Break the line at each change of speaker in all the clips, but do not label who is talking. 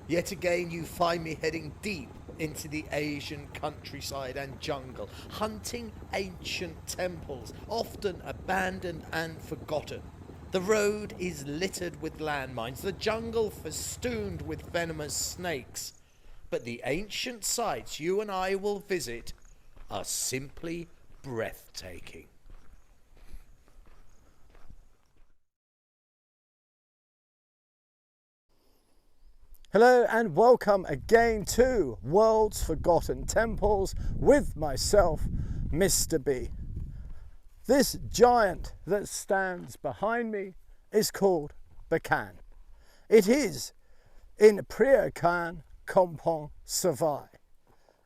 Yet again you find me heading deep into the Asian countryside and jungle, hunting ancient temples, often abandoned and forgotten. The road is littered with landmines, the jungle festooned with venomous snakes. But the ancient sites you and I will visit are simply breathtaking.
Hello and welcome again to World's Forgotten Temples with myself, Mr. B. This giant that stands behind me is called Bakan. It is in Preah, Kompong, Svay,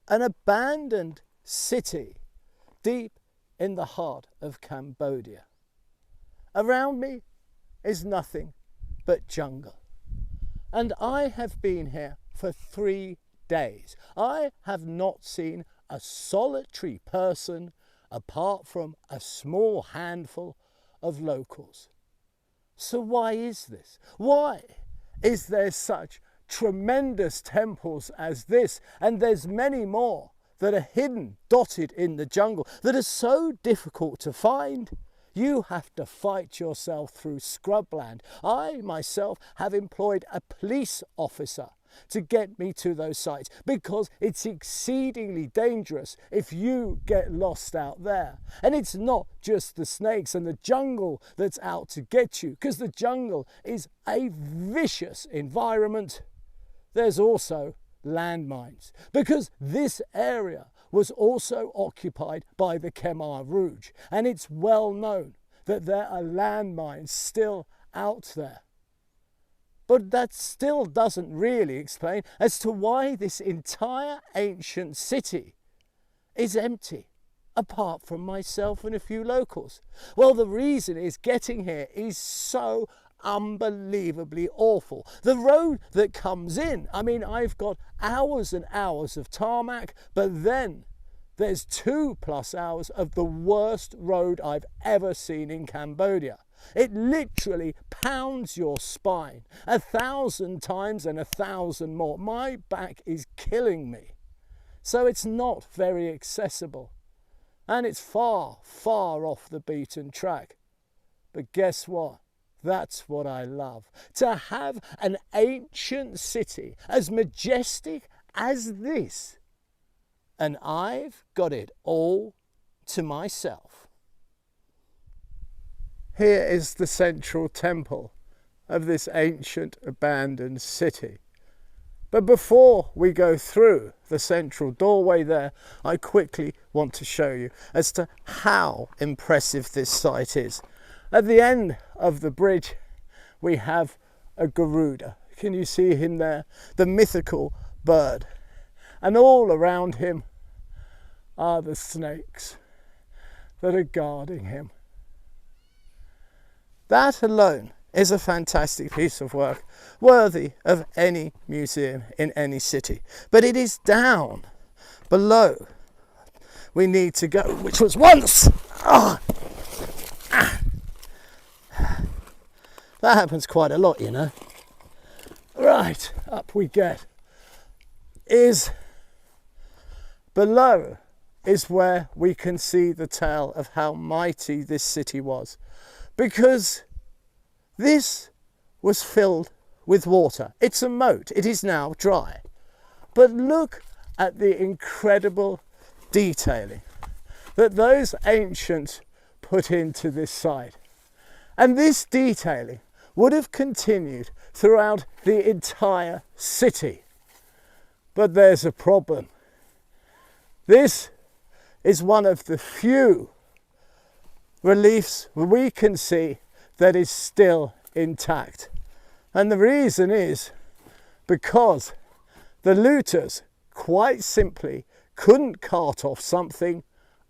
an abandoned city deep in the heart of Cambodia. Around me is nothing but jungle. And I have been here for 3 days. I have not seen a solitary person apart from a small handful of locals. So why is this? Why is there such tremendous temples as this? And there's many more that are hidden, dotted in the jungle, that are so difficult to find. You have to fight yourself through scrubland. I myself have employed a police officer to get me to those sites because it's exceedingly dangerous if you get lost out there. And it's not just the snakes and the jungle that's out to get you, because the jungle is a vicious environment. There's also landmines, because this area was also occupied by the Khmer Rouge, and it's well known that there are landmines still out there. But that still doesn't really explain as to why this entire ancient city is empty, apart from myself and a few locals. Well, the reason is getting here is so unbelievably awful. The road that comes in, I mean, I've got hours and hours of tarmac, but then there's 2+ hours of the worst road I've ever seen in Cambodia. It literally pounds your spine 1,000 times and 1,000 more. My back is killing me. So it's not very accessible, and it's far, far off the beaten track. But guess what? That's what I love. To have an ancient city as majestic as this. And I've got it all to myself. Here is the central temple of this ancient abandoned city. But before we go through the central doorway there, I quickly want to show you as to how impressive this site is. At the end of the bridge, we have a Garuda. Can you see him there? The mythical bird. And all around him are the snakes that are guarding him. That alone is a fantastic piece of work, worthy of any museum in any city. But it is down below we need to go, which was once. That happens quite a lot, you know. Right, up we get. Below is where we can see the tale of how mighty this city was. Because this was filled with water. It's a moat. It is now dry. But look at the incredible detailing that those ancients put into this site. And this detailing would have continued throughout the entire city. But there's a problem. This is one of the few reliefs we can see that is still intact. And the reason is because the looters quite simply couldn't cart off something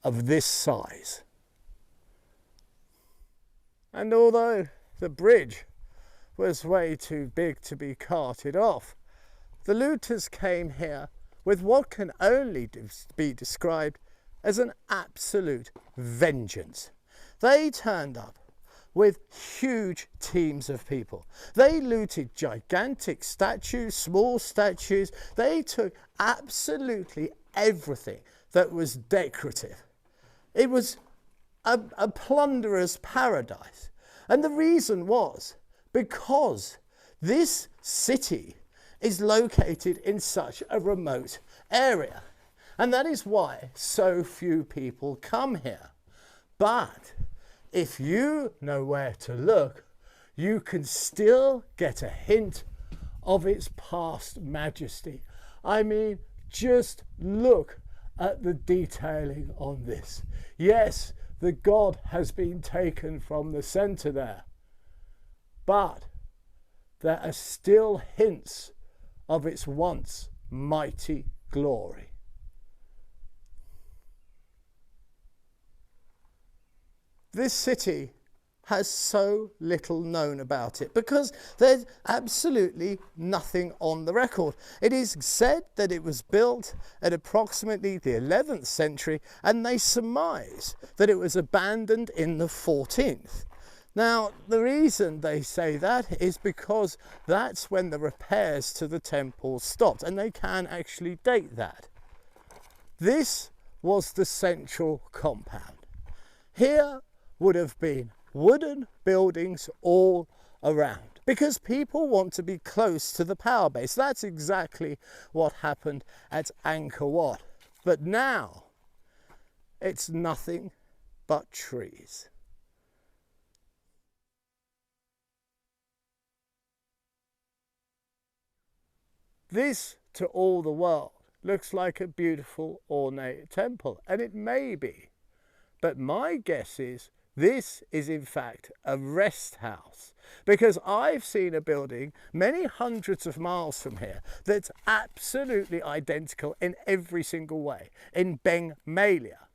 of this size. And although the bridge was way too big to be carted off, the looters came here with what can only be described as an absolute vengeance. They turned up with huge teams of people. They looted gigantic statues, small statues. They took absolutely everything that was decorative. It was a plunderer's paradise. And the reason was because this city is located in such a remote area. And that is why so few people come here. But if you know where to look, you can still get a hint of its past majesty. I mean, just look at the detailing on this. Yes, the god has been taken from the center there, but there are still hints of its once mighty glory. This city has so little known about it because there's absolutely nothing on the record. It is said that it was built at approximately the 11th century, and they surmise that it was abandoned in the 14th. Now, the reason they say that is because that's when the repairs to the temple stopped, and they can actually date that. This was the central compound. Here would have been wooden buildings all around because people want to be close to the power base. That's exactly what happened at Angkor Wat. But now it's nothing but trees. This, to all the world, looks like a beautiful ornate temple, and it may be. But my guess is this is in fact a rest house, because I've seen a building many hundreds of miles from here that's absolutely identical in every single way in Bengmalia.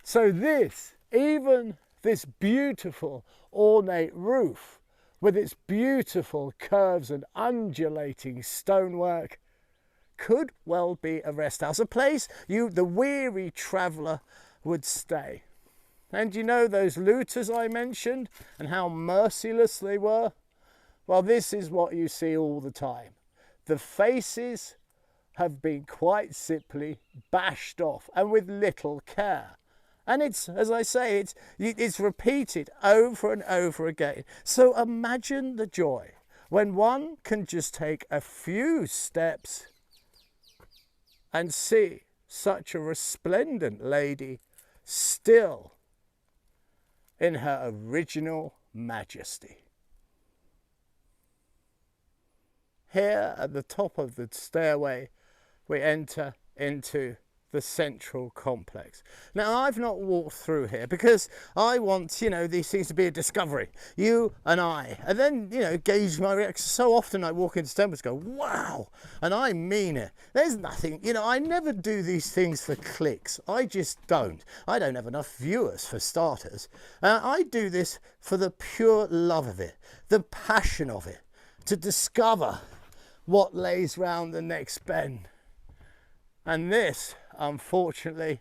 So this, even this beautiful ornate roof with its beautiful curves and undulating stonework, could well be a rest house, a place the weary traveller would stay. And you know those looters I mentioned and how merciless they were? Well, this is what you see all the time. The faces have been quite simply bashed off and with little care. And it's, as I say, it's repeated over and over again. So imagine the joy when one can just take a few steps and see such a resplendent lady still in her original majesty. Here at the top of the stairway, we enter into the central complex. Now, I've not walked through here because I want, these things to be a discovery. You and I. And then, gauge my reaction. So often I walk into temples and go, wow. And I mean it. There's nothing, I never do these things for clicks. I just don't. I don't have enough viewers for starters. I do this for the pure love of it, the passion of it, to discover what lays round the next bend. And this, unfortunately,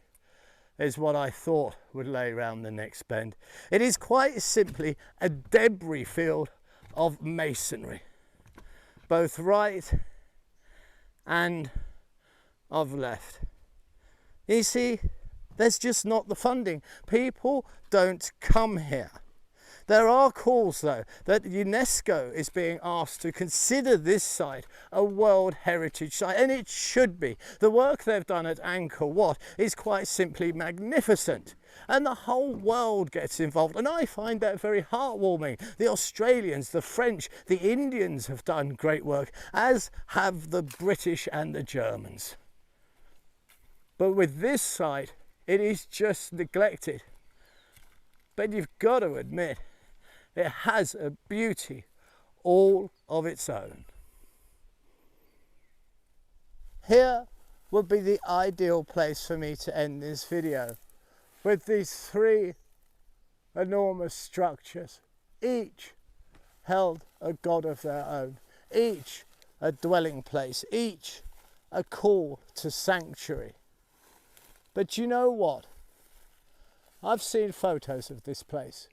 is what I thought would lay round the next bend. It is quite simply a debris field of masonry, both right and of left. You see, there's just not the funding. People don't come here. There are calls, though, that UNESCO is being asked to consider this site a World Heritage Site, and it should be. The work they've done at Angkor Wat is quite simply magnificent, and the whole world gets involved, and I find that very heartwarming. The Australians, the French, the Indians have done great work, as have the British and the Germans. But with this site, it is just neglected. But you've got to admit, it has a beauty all of its own. Here would be the ideal place for me to end this video, with these three enormous structures, each held a god of their own, each a dwelling place, each a call to sanctuary. But you know what? I've seen photos of this place,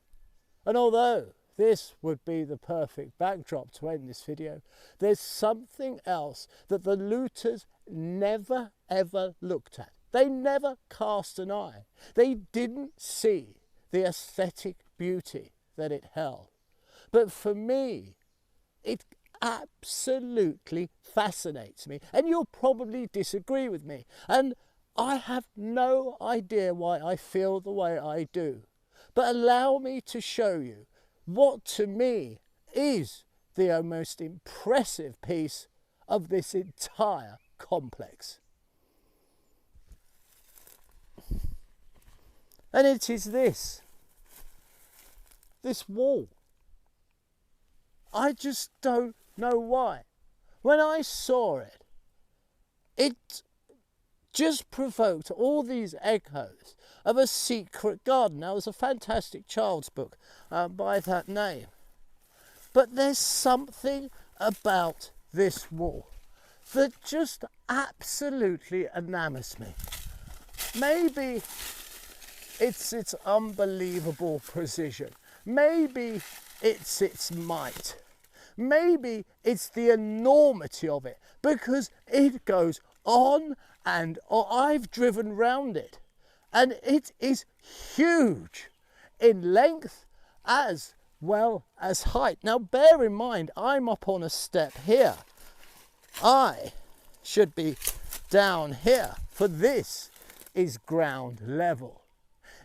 And although this would be the perfect backdrop to end this video, there's something else that the looters never ever looked at. They never cast an eye. They didn't see the aesthetic beauty that it held. But for me, it absolutely fascinates me. And you'll probably disagree with me. And I have no idea why I feel the way I do. But allow me to show you what to me is the most impressive piece of this entire complex. And it is this wall. I just don't know why. When I saw it, it just provoked all these echoes of a secret garden. Now, it was a fantastic child's book by that name. But there's something about this wall that just absolutely enamors me. Maybe it's its unbelievable precision. Maybe it's its might. Maybe it's the enormity of it, because it goes on and on. I've driven round it, and it is huge in length as well as height. Now bear in mind, I'm up on a step here. I should be down here, for this is ground level.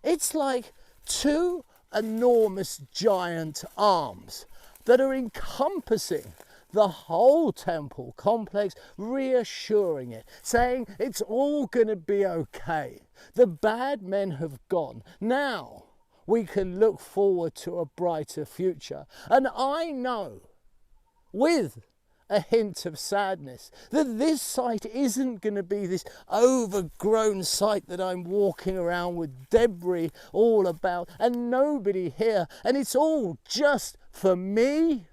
It's like two enormous giant arms that are encompassing the whole temple complex, reassuring it, saying it's all going to be okay. The bad men have gone. Now we can look forward to a brighter future. And I know, with a hint of sadness, that this site isn't going to be this overgrown site that I'm walking around with debris all about and nobody here, and it's all just for me.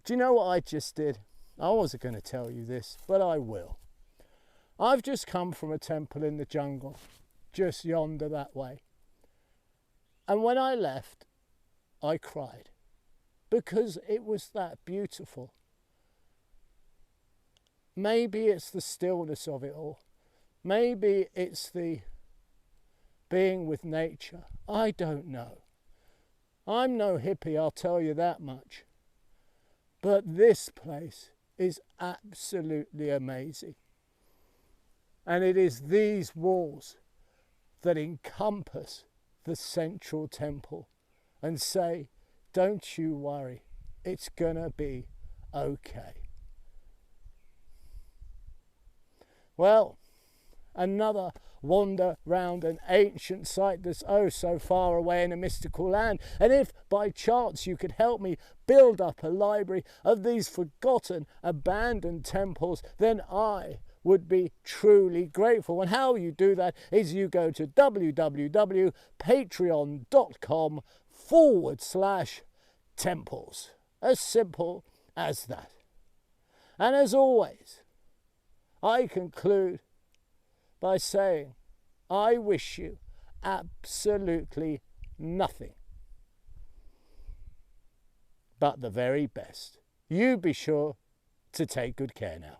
Do you know what I just did? I wasn't going to tell you this, but I will. I've just come from a temple in the jungle, just yonder that way. And when I left, I cried, because it was that beautiful. Maybe it's the stillness of it all. Maybe it's the being with nature. I don't know. I'm no hippie, I'll tell you that much. But this place is absolutely amazing. And it is these walls that encompass the central temple and say, don't you worry, it's gonna be okay. Well, another wander round an ancient site that's oh so far away in a mystical land. And if by chance you could help me build up a library of these forgotten, abandoned temples, then I would be truly grateful. And how you do that is you go to www.patreon.com/temples. As simple as that. And as always, I conclude by saying, I wish you absolutely nothing but the very best. You be sure to take good care now.